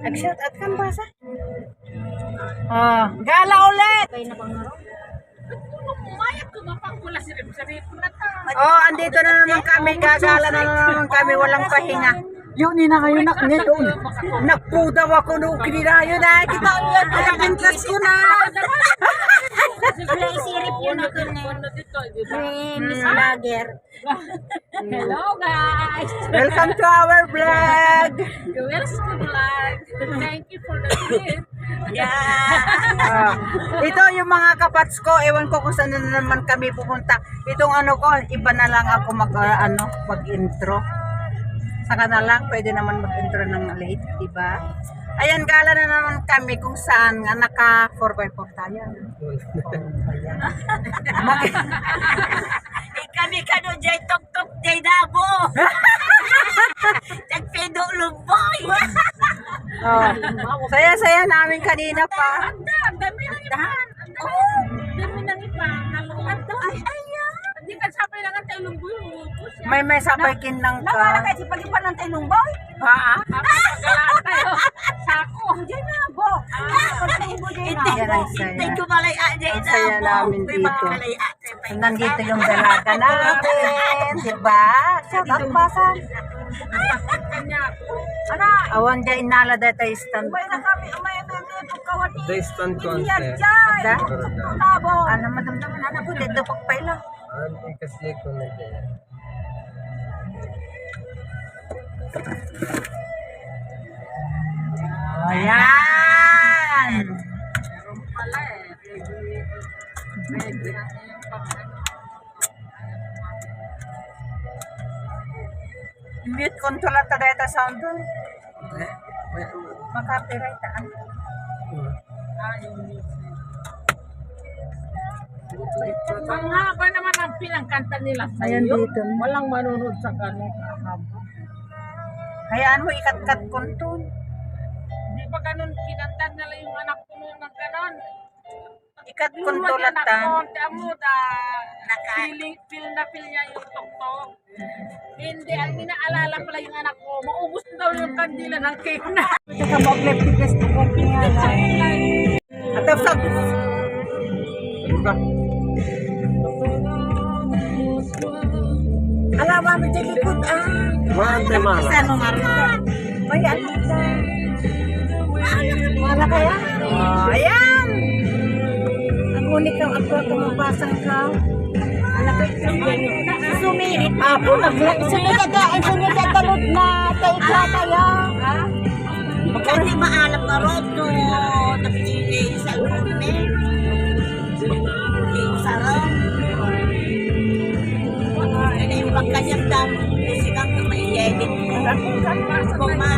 Nag-shout out ka ba sa? Oh, gala ulit! Oh, andito na naman kami. Gagala na naman kami. Walang pahinga. Yun, na kayo naknito. Nakpudaw ako nung kinirayo na. Kita ko yan. Pinterest ko na. Wala isirip yun ako na. Miss Vlogger. Hello guys! Welcome to our vlog. Thank you for the gift. Ito yung mga kapats ko. Ewan ko kung saan na naman kami pupunta. Itong ano ko, iba na lang ako mag-intro. Saka na lang, pwede naman mag-intro ng late, diba? Ayan, gala na naman kami kung saan nga naka 4x4 tayo. Kami ka doon, Jay Tok-Tok, Jay Dabo. Nagpedo lumboy. Oh, saya-saya namin kanina pa. Dami ng ipa. Dami ng ipa. Ay, ayan. Hindi ka sapay lang ang tayo lungboy. May sapaykin lang ka. Nawala kayo si pag-ipan ng tayo lumboy. Ha? Pagkalaan tayo. Sako. Jay Dabo. Yan ang saya. Thank you malaya, Jay Ang saya Dabo. namin dito. Malaya. Nandito yung dalaga natin. Diba? Shout out pa sa. Ano? Awan dyan inala data stand. May na kami, may pagkawati. The stand ko ante. Ada? Dabo. Ano madamdaman na po? Dito pagpaila. Ante kasi ko na din. Ayan! Pala eh. Pwede natin yung Mute control at data sound dun. Makapiright aan. Ang haba naman ang pinangkanta nila sa Ayan iyo. dito. Walang manunod sa ganun kahaba. Hayaan mo ikat-kat control. Hindi ba ganun kinanta nila yung anak ko noon ng ganun? Ikat control at tan. Feel na feel niya yung tuktok. Hindi, ang inaalala pala yung anak ko, maubos daw yung kandila ng cake na. Saka mag-left test ko kaya. At sa alam mo sa likod Ante mala. Saan mo marita? May ano sa? Mala kaya? Ayan! Ang unik ang ako kumapasang ka. Anak ko sumirit. Apo, sunod na talod na tayo kaya. Kasi maalam ka ron to. Napili sa inumin. Yung sarang. Kaya yung pagkanyang damo. Kasi kang may-edit. Kuma.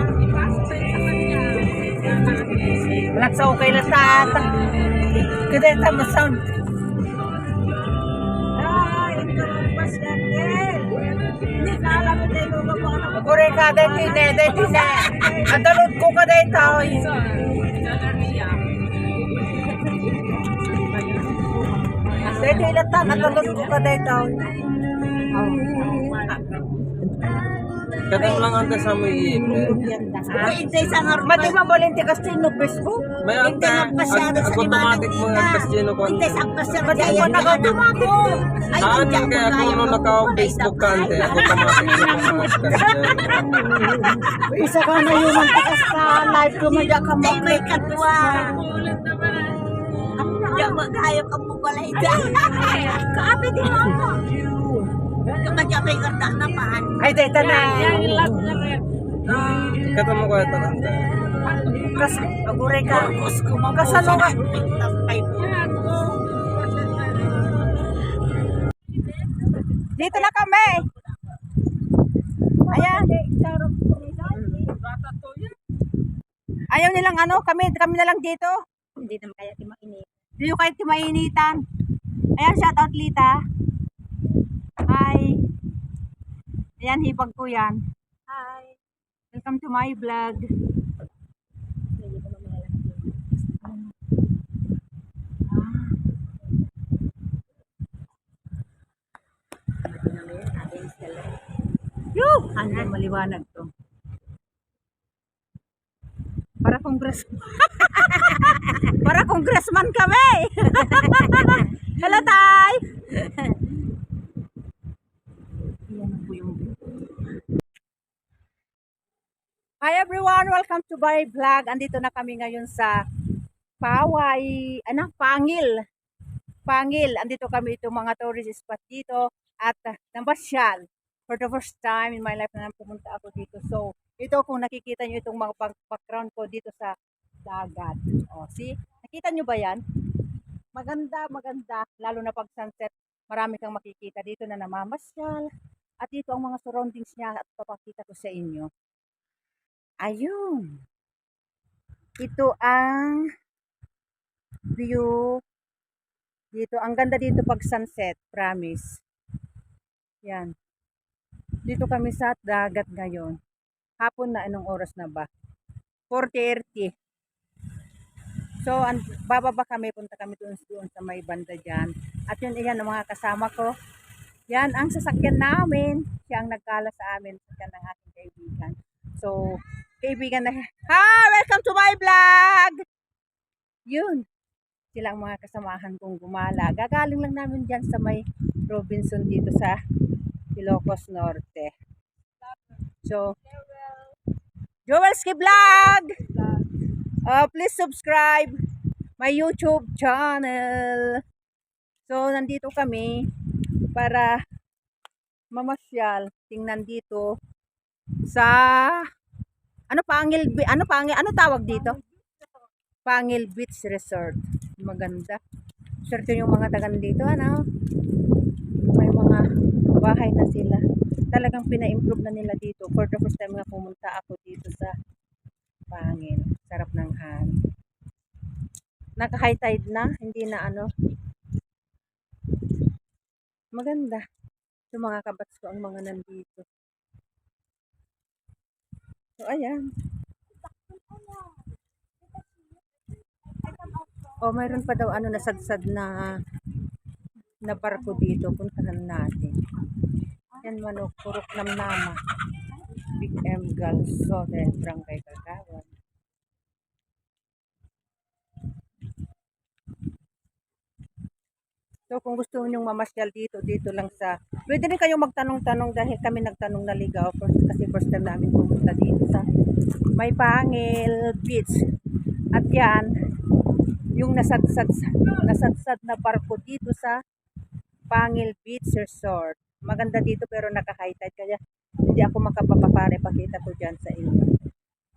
Wala sa okay lang sa atang. Kada ito sound. Kure ka dahil tine. Adalot ko ka dahil tao. Dahil ilatan, adalot ko ka dahil tao. Kadang lang ante sa may ipe. Hindi sa nga Mati mabalente kasi no Facebook. May ante automatic mo ang kastino ko. Hindi sa pasya. Mati mo nag-automatic. Aan kaya kung ano naka-Facebook ka ante, automatic mo ang kastino. Isa ka na yung mantakas sa live ko madya ka mo. May katwa. Yung maghayap ang mugwalay dyan. Kaabi din mo. Kamadya may karta naman. Ay, data na. Kata mo ko ito ante. Kasi, agure ka. Kasano Kasano ka? Dito na kami. Ayan. Ayaw nilang ano, kami na lang dito. Hindi naman kaya timainit. Hindi yung kahit mainitan. Ayan, shout out Lita. Hi. Ayan, hipag ko yan. Hi. Welcome to my vlog. Ano maliwanag to. Para Para congressman. Para congressman kami. Hello, Tay. Yan po yung... Hi everyone, welcome to my vlog. Andito na kami ngayon sa Pangil. Andito kami itong mga tourist spot dito at namasyal. For the first time in my life na pumunta ako dito. So, ito kung nakikita nyo itong mga background ko dito sa dagat. O, see? Nakita nyo ba yan? Maganda. Lalo na pag sunset, marami kang makikita dito na namamasyal. At dito ang mga surroundings niya at papakita ko sa inyo. Ayun. Ito ang view dito. Ang ganda dito pag sunset, promise. Yan. Dito kami sa dagat ngayon. Hapon na, anong oras na ba? 4:30. So, bababa kami, punta kami doon sa may banda dyan. At yun, iyan ang mga kasama ko. Yan ang sasakyan namin. Siya ang nagkala sa amin. Sasakyan ng aking kaibigan. So, kaibigan na, hi! Welcome to my vlog! Yun. Sila ang mga kasamahan kong gumala. Gagaling lang namin dyan sa may Robinson dito sa Ilocos Norte. So, Joelski Vlog! Please subscribe my YouTube channel. So, nandito kami para mamasyal. Tingnan dito sa ano tawag dito? Pangil Beach Resort. Maganda. Swerte yung mga tagan dito, ano? May mga bahay na sila. Talagang pina-improve na nila dito. For the first time nga pumunta ako dito sa Pangil. Sarap ng hangin. Naka-high tide na, hindi na ano. Maganda. So mga kabats ko ang mga nandito. So ayan. Oh, mayroon pa daw ano nasadsad na barko dito. Puntahan natin. Yan manok, purok namnama. Big M Girls Hotel, Barangay Kagawan. So kung gusto niyo mamasyal dito lang sa, pwede rin kayong magtanong-tanong dahil kami nagtanong na ligaw kasi first time namin pumunta dito sa may Pangil Beach. At yan, yung nasadsad na barko dito sa Pangil Beach Resort. Maganda dito pero naka-high tide kaya hindi ako makapapapare. Pakita ko dyan sa inyo.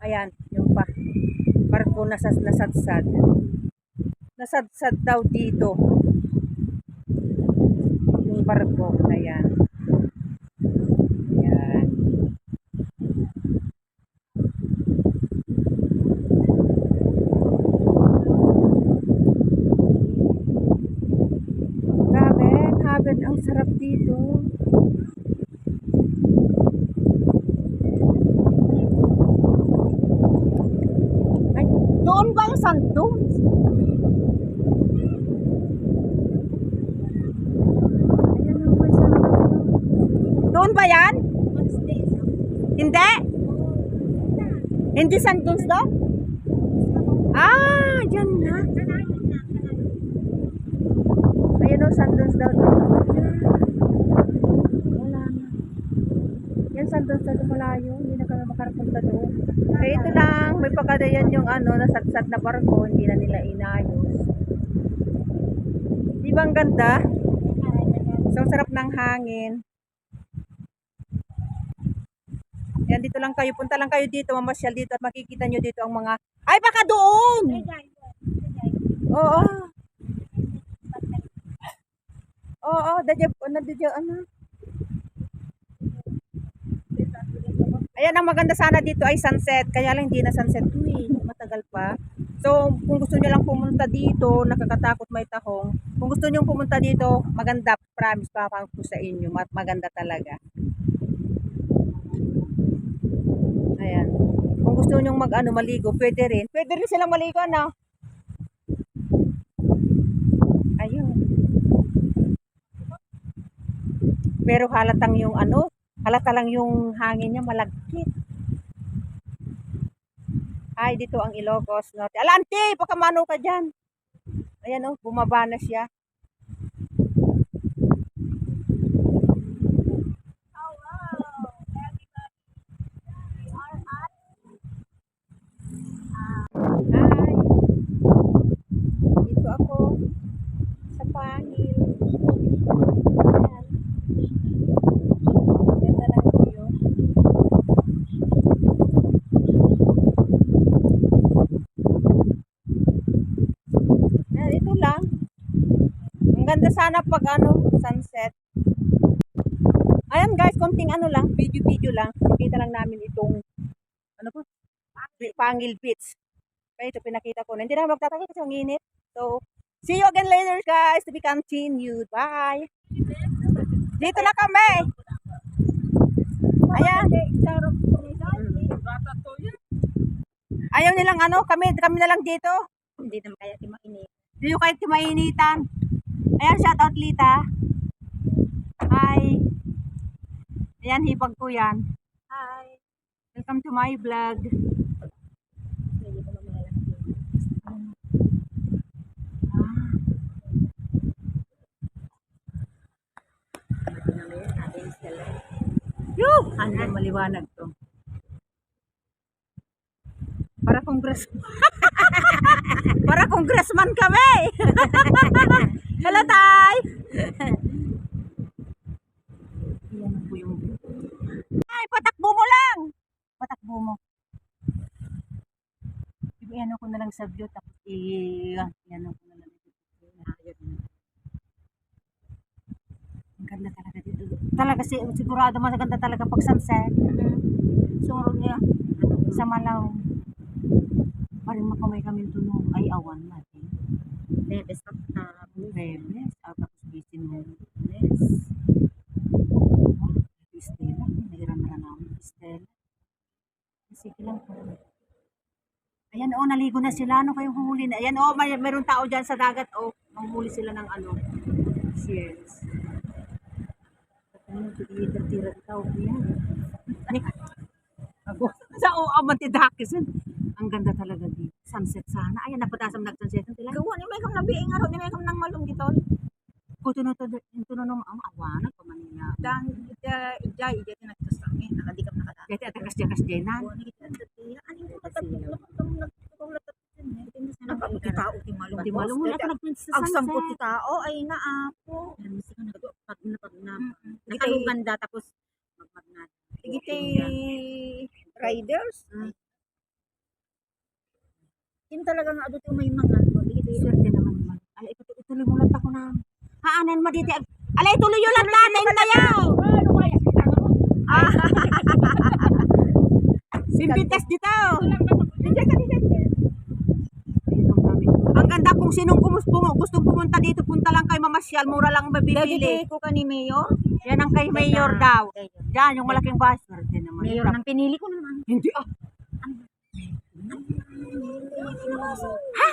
Ayan, yung barko nasadsad. Nasadsad daw dito. Yung barko na yan. Ayan. Grabe, ang sarap dito. Ay, doon ba yung sand dunes? Doon ba yan? Hindi? Hindi sand dunes daw? Ah, dyan na. Ayun o, sand dunes daw. Wala na. Yan sand dunes daw malayo. Hindi na kami makarapunta doon. Kaya ito lang, may pagkadayan yung ano, nasadsad na barko. Hindi na nila inayos. Di ba ang ganda? So, sarap ng hangin. Yan, dito lang kayo. Punta lang kayo dito, mamasyal dito at makikita nyo dito ang mga... Ay, baka doon! Oo. Oo, dadya, ano? Ayan, ang maganda sana dito ay sunset. Kaya lang hindi na sunset. Uy, matagal pa. So, kung gusto nyo lang pumunta dito, nakakatakot may tahong. Kung gusto nyo pumunta dito, maganda. Promise, papangko sa inyo. Maganda talaga. Ayan. Kung gusto nyo maligo, pwede rin. Pwede rin silang maligo, ano? Ayun. Pero halata lang yung hangin niya malagkit. Ay, dito ang Ilocos Norte. Alanti, pakamano ka dyan. Ayan oh, bumaba na siya. Hi. Dito ako sa Pangil. Ayan. Ganda ng view. Ayan, ito lang. Ang ganda sana pag sunset. Ayan guys, konting lang, video lang. Nakita lang namin itong, Pangil Beach. Kaya ito pinakita ko na. Hindi na magtatagal kasi ang init. So, see you again later guys. To be continued. Bye. Dito na kami. Ayan. Ayaw nilang kami na lang dito. Hindi naman kaya mainit. Hindi yung kahit mainitan. Ayan, shout out Lita. Hi. Ayan, hipag ko yan. Hi. Welcome to my vlog. Yuh! Ano maliwanag to? Para Para congressman kami! Hello, Tay! Yan po yung... Ay, patakbo mo lang! Patakbo mo. Iyan ko na lang sa view, tapos iyan ko na lang. Ang ganda talaga dito. Talaga sigurado maganda talaga pag sunset. Suro niya sa Malaw. Parin makamay kami tulong ay awan natin. Bebes ka Bebes, tapos busy mo. Yes. Stella, nahiram na namin. Stella. Sige lang po. Ayan naligo na sila. Ano kayong humuli na? Ayan mayroong tao dyan sa dagat. Manghuli sila ng Cheers. Ano tira tao yan? Sa Amantidakis. Ang ganda talaga dito. Sunset sana. Ayan, napatasam nag-sunset. gawa ni may kam nabiing araw ni may kam nang malong dito. Kuto na ang awanan pa man niya. Dan ija tinagtas kami nakadikap na kada. Kaya atakas jenan. Buwan ni kita dati. Ani mo tatapos na tao ti malong. Di malo mo na nag-sunset. Ang sampot ti tao ay naapo. Pag nakaluganda tapos magmagna. Igite riders. Yun talaga nga adto may mga Swerte naman man. Alay, ituloy mo lang ako na. Haanan mo dito. Alay, ituloy yun lang natin tayo. Simpites dito. Ang ganda kung sinong gustong pumunta dito, punta lang kay Mamasyal. Mura lang mabibili. Dati ko ka ni Mayor. Yan ang kay Mayor daw. Diyan, yung malaking bus. Swerte naman. Mayor nang pinili ko naman. Hindi Ha?